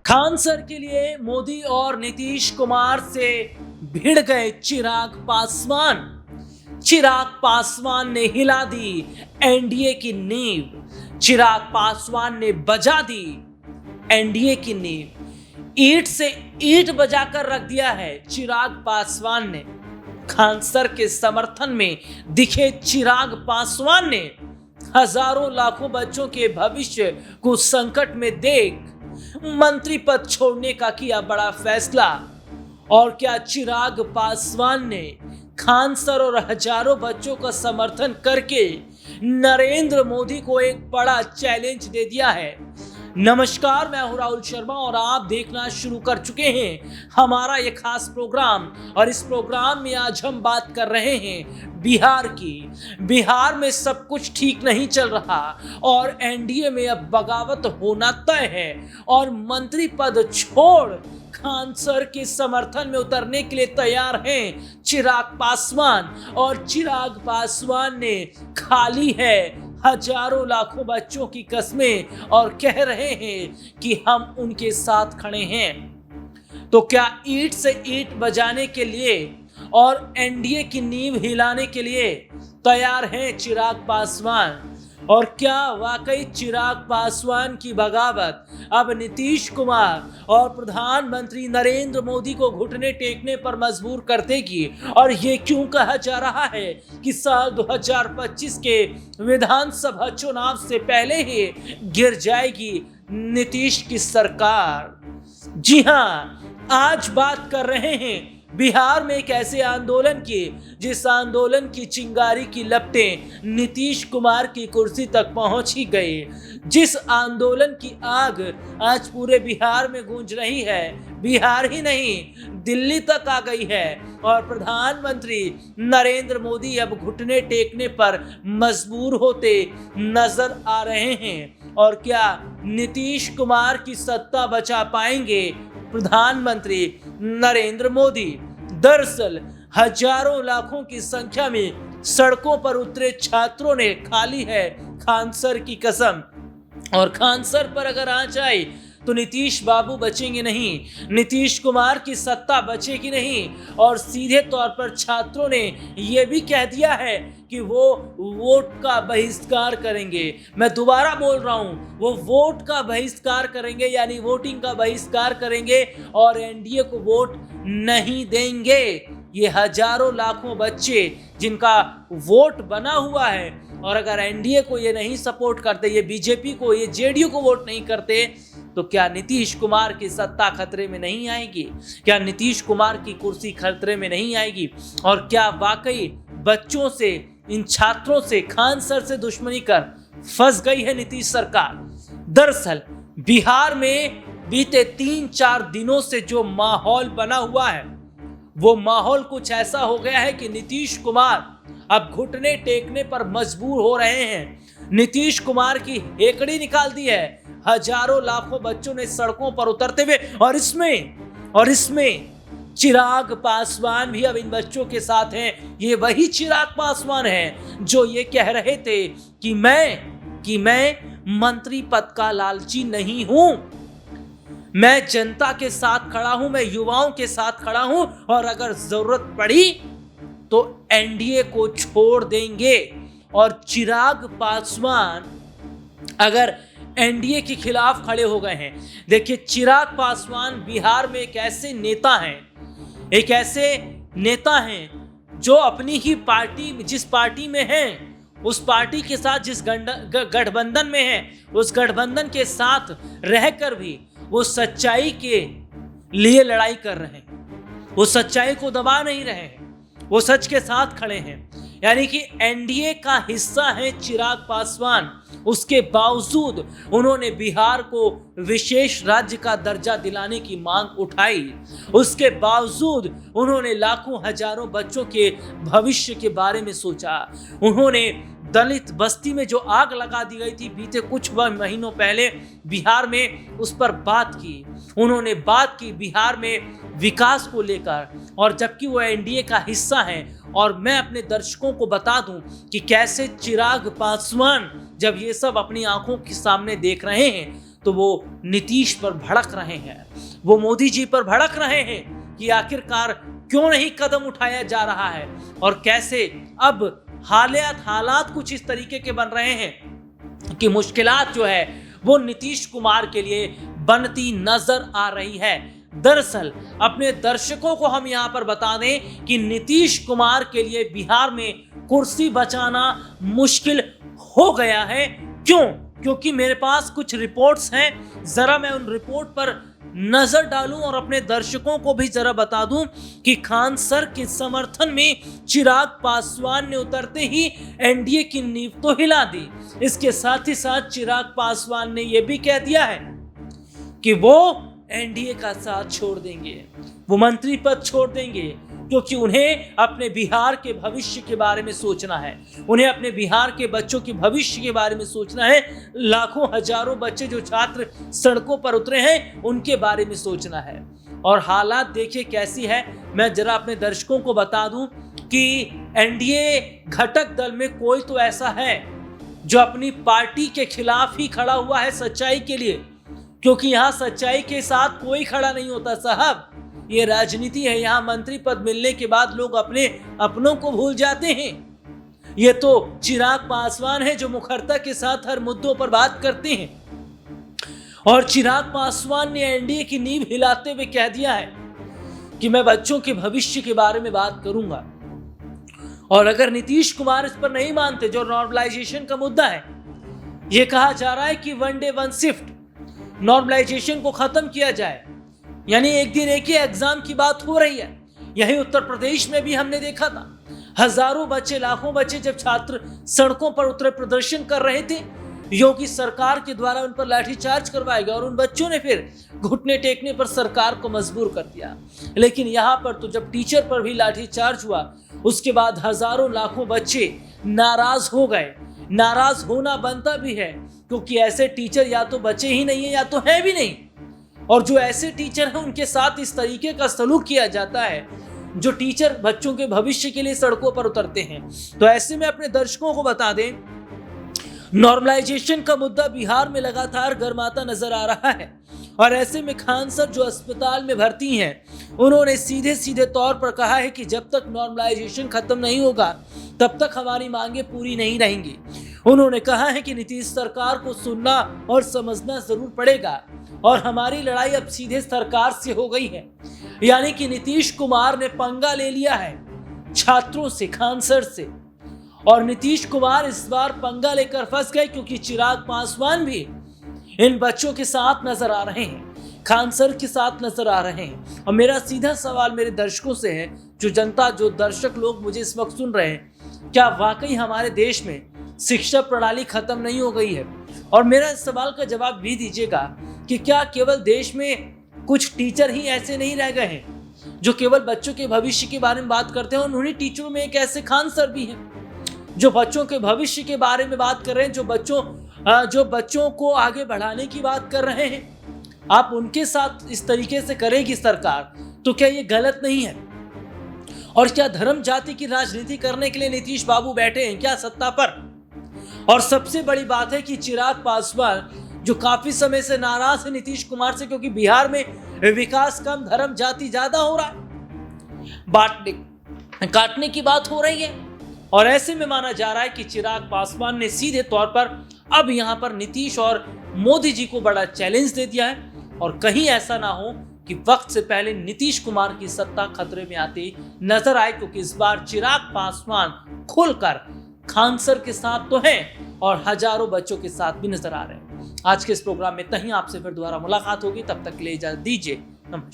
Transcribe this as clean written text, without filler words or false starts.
Khan sir के लिए मोदी और नीतीश कुमार से भिड़ गए चिराग पासवान। चिराग पासवान ने हिला दी एनडीए की नींव। चिराग पासवान ने बजा दी एनडीए की नींव। ईंट से ईंट बजाकर रख दिया है चिराग पासवान ने। खान सर के समर्थन में दिखे चिराग पासवान ने हजारों लाखों बच्चों के भविष्य को संकट में देख मंत्री पद छोड़ने का किया बड़ा फैसला। और क्या चिराग पासवान ने खान सर और हजारों बच्चों का समर्थन करके नरेंद्र मोदी को एक बड़ा चैलेंज दे दिया है। नमस्कार, मैं हूं राहुल शर्मा और आप देखना शुरू कर चुके हैं हमारा ये खास प्रोग्राम। और इस प्रोग्राम में आज हम बात कर रहे हैं बिहार की। बिहार में सब कुछ ठीक नहीं चल रहा और एनडीए में अब बगावत होना तय है और मंत्री पद छोड़ खान सर के समर्थन में उतरने के लिए तैयार हैं चिराग पासवान। और चिराग पासवान ने खाली है हजारों लाखों बच्चों की कस्में और कह रहे हैं कि हम उनके साथ खड़े हैं। तो क्या ईंट से ईंट बजाने के लिए और एनडीए की नींव हिलाने के लिए तैयार हैं चिराग पासवान? और क्या वाकई चिराग पासवान की बगावत अब नीतीश कुमार और प्रधानमंत्री नरेंद्र मोदी को घुटने टेकने पर मजबूर कर देगी? और ये क्यों कहा जा रहा है कि साल 2025 के विधानसभा चुनाव से पहले ही गिर जाएगी नीतीश की सरकार? जी हाँ, आज बात कर रहे हैं बिहार में एक ऐसे आंदोलन की जिस आंदोलन की चिंगारी की लपटें नीतीश कुमार की कुर्सी तक पहुंच ही गई। जिस आंदोलन की आग आज पूरे बिहार में गूंज रही है, बिहार ही नहीं दिल्ली तक आ गई है। और प्रधानमंत्री नरेंद्र मोदी अब घुटने टेकने पर मजबूर होते नजर आ रहे हैं। और क्या नीतीश कुमार की सत्ता बचा पाएंगे प्रधानमंत्री नरेंद्र मोदी? दरअसल हजारों लाखों की संख्या में सड़कों पर उतरे छात्रों ने खाली है खान सर की कसम। और खान सर पर अगर आ जाए तो नीतीश बाबू बचेंगे नहीं, नीतीश कुमार की सत्ता बचेगी नहीं। और सीधे तौर पर छात्रों ने यह भी कह दिया है कि वो वोट का बहिष्कार करेंगे। मैं दोबारा बोल रहा हूं, वो वोट का बहिष्कार करेंगे, यानी वोटिंग का बहिष्कार करेंगे और एनडीए को वोट नहीं देंगे। ये हजारों लाखों बच्चे जिनका वोट बना हुआ है, और अगर एनडीए को ये नहीं सपोर्ट करते, ये बीजेपी को, ये जेडीयू को वोट नहीं करते, तो क्या नीतीश कुमार की सत्ता खतरे में नहीं आएगी? क्या नीतीश कुमार की कुर्सी खतरे में नहीं आएगी? और क्या वाकई बच्चों से, इन छात्रों से, खान सर से दुश्मनी कर फंस गई है नीतीश सरकार? दरअसल बिहार में बीते 3-4 दिनों से जो माहौल बना हुआ है, वो माहौल कुछ ऐसा हो गया है कि नीतीश कुमार अब घुटने टेकने पर मजबूर हो रहे हैं। नीतीश कुमार की हेकड़ी निकाल दी है हजारों लाखों बच्चों ने सड़कों पर उतरते हुए। और इसमें चिराग पासवान भी अब इन बच्चों के साथ हैं। ये वही चिराग पासवान हैं जो ये कह रहे थे कि मैं मंत्री पद का लालची नहीं हूं, मैं जनता के साथ खड़ा हूं, मैं युवाओं के साथ खड़ा हूं, और अगर जरूरत पड़ी तो एनडीए को छोड़ देंगे। और चिराग पासवान अगर एनडीए के खिलाफ खड़े हो गए हैं। देखिए, चिराग पासवान बिहार में एक ऐसे नेता हैं जो अपनी ही पार्टी, जिस पार्टी में हैं, उस पार्टी के साथ जिस गठबंधन में है, उस गठबंधन के साथ रहकर भी वो सच्चाई के लिए लड़ाई कर रहे हैं। वो सच्चाई को दबा नहीं रहे हैं, वो सच के साथ खड़े हैं। यानी कि एनडीए का हिस्सा है चिराग पासवान। उसके बावजूद उन्होंने बिहार को विशेष राज्य का दर्जा दिलाने की मांग उठाई। उसके बावजूद उन्होंने लाखों हजारों बच्चों के भविष्य के बारे में सोचा। उन्होंने दलित बस्ती में जो आग लगा दी गई थी बीते कुछ महीनों पहले बिहार में, उस पर बात की। उन्होंने बात की बिहार में विकास को लेकर, और जबकि वो एनडीए का हिस्सा है। और मैं अपने दर्शकों को बता दूं कि कैसे चिराग पासवान जब ये सब अपनी आंखों के सामने देख रहे हैं तो वो नीतीश पर भड़क रहे हैं, वो मोदी जी पर भड़क रहे हैं कि आखिरकार क्यों नहीं कदम उठाया जा रहा है और कैसे अब हालात कुछ इस तरीके के बन रहे हैं कि मुश्किलात जो है वो नीतीश कुमार के लिए बनती नजर आ रही है। दरअसल अपने दर्शकों को हम यहां पर बता दें कि नीतीश कुमार के लिए बिहार में कुर्सी बचाना मुश्किल हो गया है। क्यों? क्योंकि मेरे पास कुछ रिपोर्ट्स हैं, जरा मैं उन रिपोर्ट पर नजर डालूं और अपने दर्शकों को भी जरा बता दूं कि खान सर के समर्थन में चिराग पासवान ने उतरते ही एनडीए की नींव तो हिला दी। इसके साथ ही साथ चिराग पासवान ने यह भी कह दिया है कि वो एनडीए का साथ छोड़ देंगे, वो मंत्री पद छोड़ देंगे, क्योंकि उन्हें अपने बिहार के भविष्य के बारे में सोचना है, उन्हें अपने बिहार के बच्चों के भविष्य के बारे में सोचना है। लाखों हजारों बच्चे जो छात्र सड़कों पर उतरे हैं उनके बारे में सोचना है। और हालात देखिए कैसी है, मैं जरा अपने दर्शकों को बता दूं कि एनडीए घटक दल में कोई तो ऐसा है जो अपनी पार्टी के खिलाफ ही खड़ा हुआ है सच्चाई के लिए, क्योंकि यहां सच्चाई के साथ कोई खड़ा नहीं होता साहब। ये राजनीति है, यहाँ मंत्री पद मिलने के बाद लोग अपने अपनों को भूल जाते हैं। ये तो चिराग पासवान है जो मुखरता के साथ हर मुद्दों पर बात करते हैं और चिराग पासवान ने एनडीए की नींव हिलाते हुए कह दिया है कि मैं बच्चों के भविष्य के बारे में बात करूंगा। और अगर नीतीश कुमार इस पर नहीं मानते, जो नॉर्मलाइजेशन का मुद्दा है, ये कहा जा रहा है कि 1 डे 1 शिफ्ट नॉर्मलाइजेशन को खत्म किया जाए, यानी एक दिन एक ही एग्जाम की बात हो रही है। यही उत्तर प्रदेश में भी हमने देखा था, हजारों बच्चे, लाखों बच्चे जब छात्र सड़कों पर उतरे प्रदर्शन कर रहे थे, योगी सरकार के द्वारा उन पर लाठीचार्ज करवाया गया और उन बच्चों ने फिर घुटने टेकने पर सरकार को मजबूर कर दिया। लेकिन यहाँ पर तो जब टीचर पर भी लाठीचार्ज हुआ, उसके बाद हजारों लाखों बच्चे नाराज हो गए। नाराज होना बनता भी है, क्योंकि ऐसे टीचर या तो बचे ही नहीं है या तो है भी नहीं, और जो ऐसे टीचर हैं उनके साथ इस तरीके का सलूक किया जाता है, जो टीचर बच्चों के भविष्य के लिए सड़कों पर उतरते हैं। तो ऐसे में अपने दर्शकों को बता दें, नॉर्मलाइजेशन का मुद्दा बिहार में लगातार गर्माता नजर आ रहा है और ऐसे में खान सर जो अस्पताल में भर्ती हैं, उन्होंने सीधे सीधे तौर पर कहा है कि जब तक नॉर्मलाइजेशन खत्म नहीं होगा तब तक हमारी मांगे पूरी नहीं रहेंगी। उन्होंने कहा है कि नीतीश सरकार को सुनना और समझना जरूर पड़ेगा और हमारी लड़ाई अब सीधे सरकार से हो गई है, यानी कि नीतीश कुमार ने पंगा ले लिया है छात्रों से, खान सर से। और नीतीश कुमार इस बार पंगा लेकर फंस गए, क्योंकि चिराग पासवान भी इन बच्चों के साथ नजर आ रहे हैं, खान सर के साथ नजर आ रहे हैं। और मेरा सीधा सवाल मेरे दर्शकों से है, जो जनता, जो दर्शक लोग मुझे इस वक्त सुन रहे हैं, क्या वाकई हमारे देश में शिक्षा प्रणाली खत्म नहीं हो गई है? और मेरा इस सवाल का जवाब भी दीजिएगा कि क्या केवल देश में कुछ टीचर ही ऐसे नहीं रह गए हैं जो केवल बच्चों के भविष्य के बारे में बात करते हैं, और उन्हीं टीचरों में एक ऐसे खान सर भी हैं जो बच्चों के भविष्य के बारे में बात कर रहे हैं, जो बच्चों को आगे बढ़ाने की बात कर रहे हैं। आप उनके साथ इस तरीके से करेगी सरकार, तो क्या ये गलत नहीं है? और क्या धर्म जाति की राजनीति करने के लिए नीतीश बाबू बैठे हैं क्या सत्ता पर? और सबसे बड़ी बात है कि चिराग पासवान जो काफी समय से नाराज है नीतीश कुमार से, क्योंकि बिहार में विकास कम, धर्म जाति ज्यादा हो रहा है, बांटने काटने की बात हो रही है। और ऐसे में माना जा रहा है कि चिराग पासवान ने सीधे तौर पर अब यहां पर नीतीश और मोदी जी को बड़ा चैलेंज दे दिया है, और कहीं ऐसा ना हो कि वक्त से पहले नीतीश कुमार की सत्ता खतरे में आती नजर आए, क्योंकि इस बार चिराग पासवान खुलकर खान सर के साथ तो हैं और हजारों बच्चों के साथ भी नजर आ रहे हैं। आज के इस प्रोग्राम में कहीं आपसे फिर दोबारा मुलाकात होगी, तब तक के लिए इजाजत दीजिए, नमस्कार।